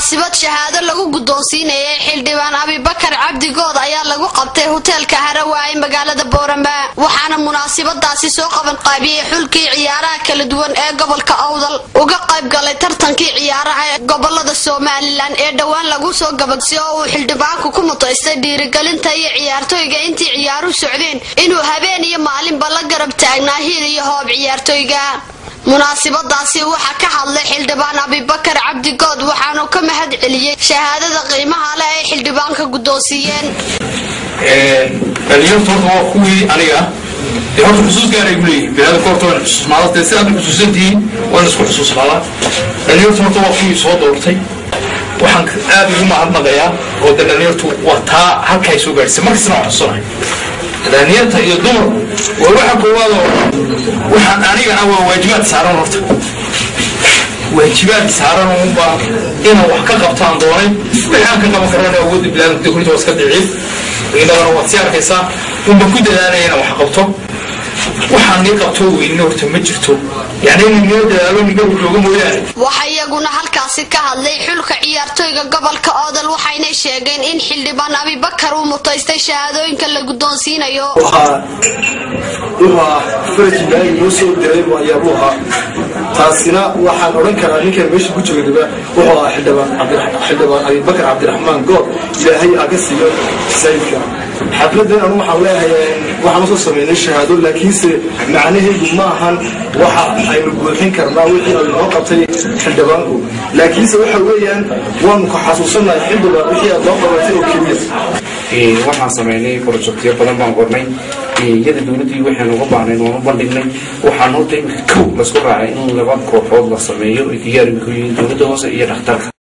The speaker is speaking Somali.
munaasabad shahaado lagu guddoonsiinayay xildhibaan Abibakar Cabdi Good ayaa lagu qabtay hoteelka Harawaaye magaalada Boorama waxaana munaasabadaasi soo qaban qaabiyay xulkii ciyaaraha kala duwan ee gobolka Awdal uga qayb galay tartankii ciyaaraha ee gobolada Soomaaliland ee dhawaan lagu soo gabagsiyo oo xildhibaanku ku mutaystay dhiirigelinta iyo ciyaartoyga intii ciyaaru socdeen inuu habeen iyo maalinba la garab taagnaa hil iyo hoob ciyaartoyga munaasabadaasi waxa ka hadlay xildhibaan Abibakar Cabdi Good waxaanu ka mahad celiyay shahaadada qiimaha leh ee xildhibaanka guddoonsiiyeen اليوم تروحوا أخوي عليها يحط خصوص قاعد يقول لي بهذا كورتون خصوص مالات تسأل خصوصيتي وأنا أسكت خصوص مالات اليوم تروحوا أخوي صوت دورتي وحنك أبي هم عندنا غيا ودنا اليوم وقتها هالك يسوق السمك سمع الصنع الأنيات يدور وروح قوالو وحن أنا واجبات سعران رفت واجبات سعران ومبا إنه وحكا قبطان دوري وحن كنا مكرنا وجود بلاد دخولي توسكت العيد إنه أنا وصيار كيسا وبكود أنا هنا وحقبته وحن يقبته إنه تمجرته يعني إنه يود نقول لهم وياه waxayaguna halkaasi ka hadlay xulka ciyaartoyga gobolka Awdal waxayna sheegeen in xildhibaan Abibakar uu mutaystay shahaadooyinka la guddoonsiinayo waxa farajinay noo soo diray waxyaabaha taasina waxaan oran karaa ninka meesha ku joogay wuxuu xildhibaan Abibakar Cabdiraxmaan Good ilaahay aga siiyo sayidka xafladan anu waxaan leeyahay waxaan soo sameeyay shahaado laakiinse macnaheedu ma ahan waxa aynu buuxin karnaa wixii ay noo qabtay xildhibaanku laakiinse waxa weeyaan waan ku xasuusanahay xildhibaan wixii aad noo qabatay oo keliya waxaan sameynay projectyo badan baan qornay iyada dawladii waxaan uga baahnay oo bandhignay waxaan u tahay kow la isku raacay in laba kooxood la sameeyo diyaar u yihiin dawladda hoose iyo dhakhtarka